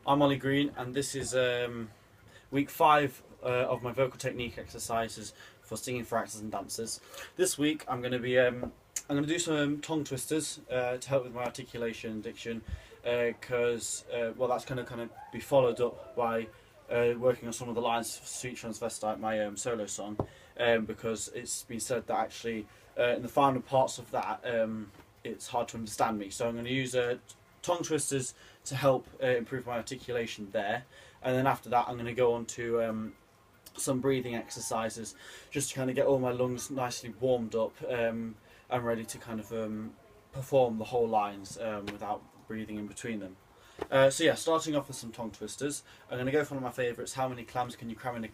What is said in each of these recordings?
I'm Ollie Green, and this is week 5 of my vocal technique exercises for singing for actors and dancers. This week I'm going to do some tongue twisters to help with my articulation and diction, because well, that's going to kind of be followed up by working on some of the lines for Sweet Transvestite, my solo song, because it's been said that actually in the final parts of that it's hard to understand me. So I'm going to use tongue twisters to help improve my articulation there, and then after that I'm going to go on to some breathing exercises just to kind of get all my lungs nicely warmed up and ready to kind of perform the whole lines without breathing in between them. So yeah, starting off with some tongue twisters, I'm going to go for one of my favourites. How many clams can you cram in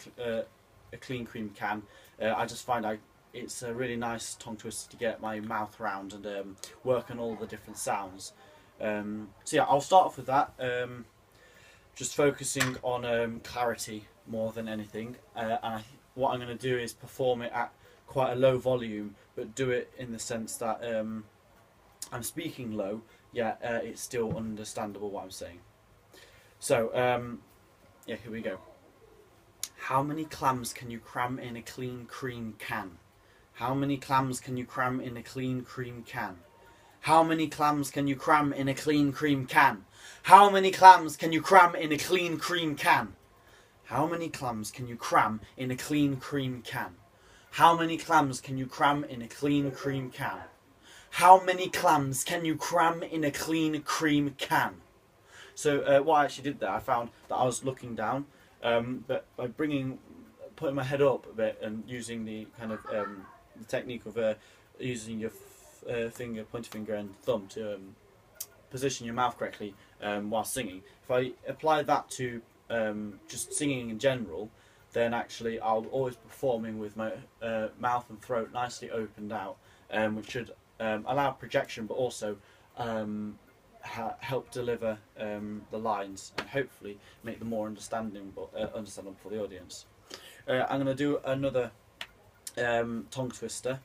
a clean cream can? I just find it's a really nice tongue twister to get my mouth round and work on all the different sounds. So yeah, I'll start off with that, just focusing on clarity more than anything, and what I'm going to do is perform it at quite a low volume, but do it in the sense that I'm speaking low, yet it's still understandable what I'm saying. So yeah, here we go. How many clams can you cram in a clean cream can? How many clams can you cram in a clean cream can? How many clams can you cram in a clean cream can? How many clams can you cram in a clean cream can? How many clams can you cram in a clean cream can? How many clams can you cram in a clean cream can? How many clams can you cram in a clean cream can? So what I actually did there, I found that I was looking down, but by putting my head up a bit and using the kind of the technique of using your pointer finger and thumb to position your mouth correctly while singing. If I apply that to just singing in general, then actually I'll always be performing with my mouth and throat nicely opened out, which should allow projection, but also help deliver the lines and hopefully make them more understandable for the audience. I'm going to do another tongue twister.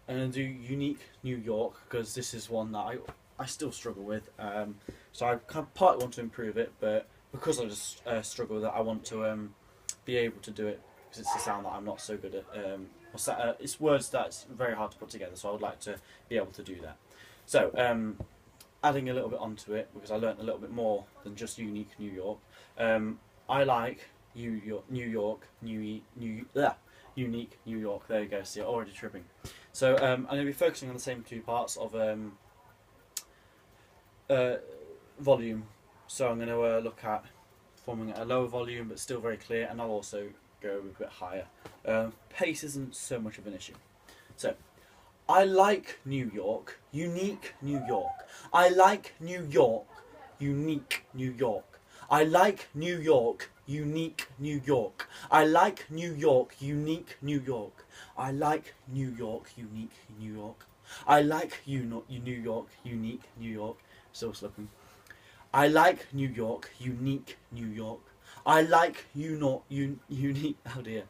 I'm going to do Unique New York, because this is one that I still struggle with. So I kind of partly want to improve it, but because I just struggle with it, I want to be able to do it, because it's a sound that I'm not so good at. It's words that's very hard to put together, so I would like to be able to do that. So adding a little bit onto it, because I learnt a little bit more than just Unique New York. I like Unique New York. There you go. See, already tripping. So I'm going to be focusing on the same two parts of volume. So I'm going to look at forming at a lower volume but still very clear, and I'll also go a bit higher. Pace isn't so much of an issue. So, I like New York, unique New York. I like New York, unique New York. I like New York, unique New York. I like New York, unique New York. I like New York, unique New York. I like New York, unique New York. Still slipping. I like New York, unique New York. I like unique. Oh dear.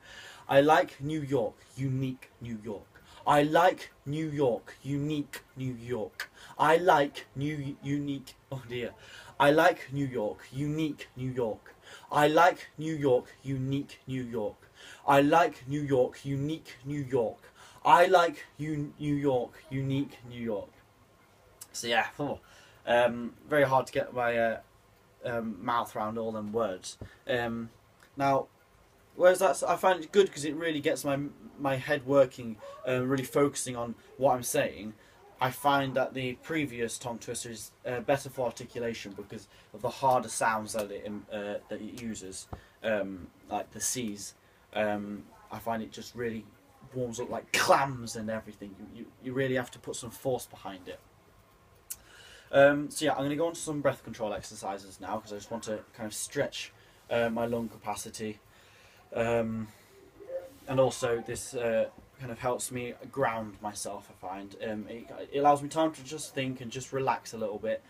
I like New York, unique New York. I like New York, unique New York. I like unique. Oh dear. I like New York, unique New York. I like New York, unique New York. I like New York, unique New York. I like New York, unique New York. So yeah, very hard to get my mouth around all them words. Now, whereas I find it good because it really gets my head working, really focusing on what I'm saying. I find that the previous tongue twister is better for articulation because of the harder sounds that it uses, like the C's. I find it just really warms up, like clams and everything. You really have to put some force behind it. So yeah, I'm going to go on to some breath control exercises now, because I just want to kind of stretch my lung capacity, and also this kind of helps me ground myself. I find it allows me time to just think and just relax a little bit,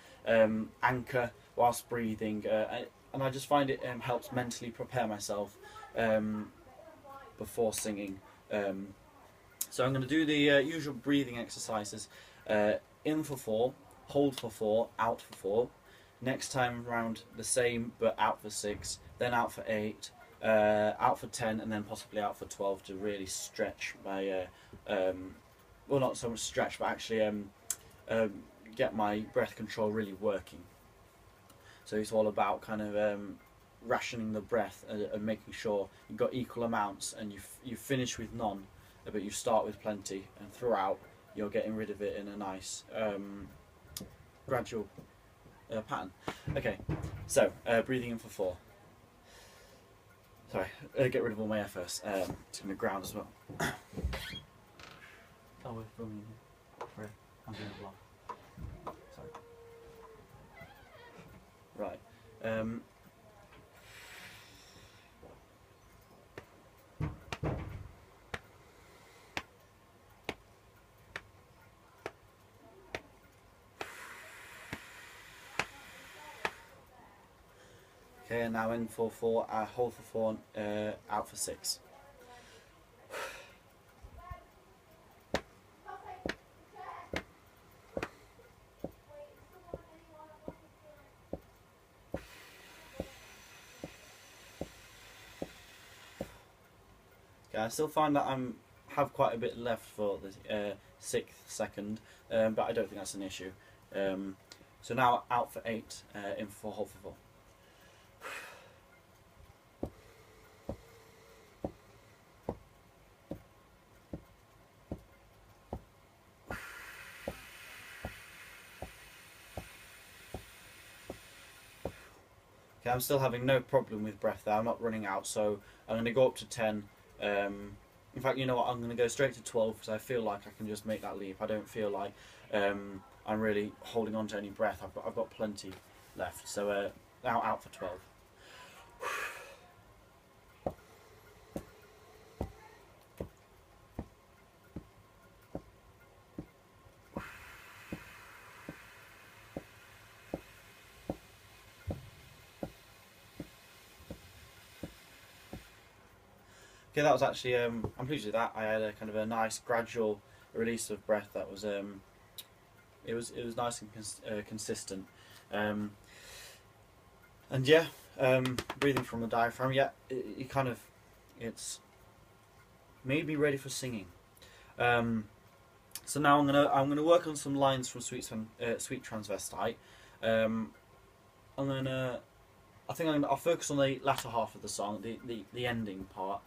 anchor whilst breathing, and I just find it helps mentally prepare myself before singing. So I'm going to do the usual breathing exercises. In for 4, hold for 4, out for 4. Next time round the same, but out for 6, then out for 8, out for 10, and then possibly out for 12 to really stretch my, well, not so much stretch, but actually get my breath control really working. So it's all about kind of rationing the breath and making sure you've got equal amounts, and you finish with none, but you start with plenty, and throughout you're getting rid of it in a nice gradual pattern. Okay, so breathing in for 4. Sorry, get rid of all my air first. It's going to ground as well. Oh, we're filming. I'm doing a vlog. Sorry. Right. Okay, and now in for 4, hold for 4, out for 6. Okay, I still find that have quite a bit left for the 6th second, but I don't think that's an issue. So now out for 8, in for hold for 4. Okay, I'm still having no problem with breath there. I'm not running out, so I'm going to go up to 10. In fact, you know what? I'm going to go straight to 12 because I feel like I can just make that leap. I don't feel like I'm really holding on to any breath. I've got plenty left. So now out for 12. Okay, that was actually, I'm pleased with that. I had a kind of a nice gradual release of breath that was, it was nice and consistent. And yeah, breathing from the diaphragm, yeah, it's made me ready for singing. So now I'm gonna work on some lines from Sweet Transvestite. I'll focus on the latter half of the song, the ending part.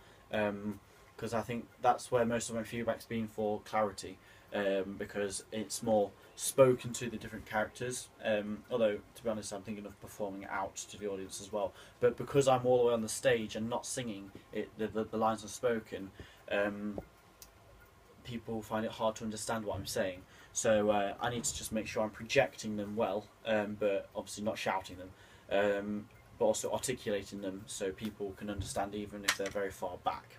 Because I think that's where most of my feedback's been for clarity, because it's more spoken to the different characters, although to be honest I'm thinking of performing it out to the audience as well, but because I'm all the way on the stage and not singing it, the lines are spoken, people find it hard to understand what I'm saying, so I need to just make sure I'm projecting them well, but obviously not shouting them, but also articulating them so people can understand even if they're very far back.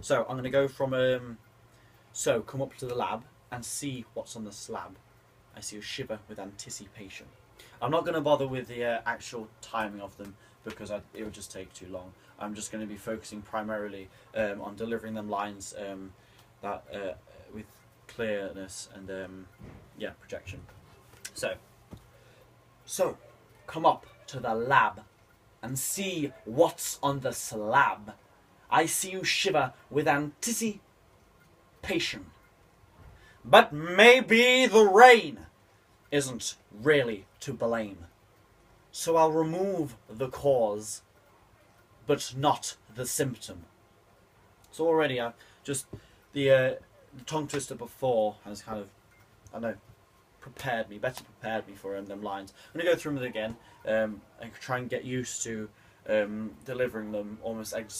So I'm going to go from, so come up to the lab and see what's on the slab. I see you shiver with anticipation. I'm not going to bother with the actual timing of them because it would just take too long. I'm just going to be focusing primarily on delivering them lines that with clearness and yeah, projection. So come up to the lab and see what's on the slab. I see you shiver with anticipation. But maybe the rain isn't really to blame. So I'll remove the cause, but not the symptom. So already the tongue twister before has kind of, I don't know, better prepared me for them lines. I'm going to go through them again and try and get used to delivering them almost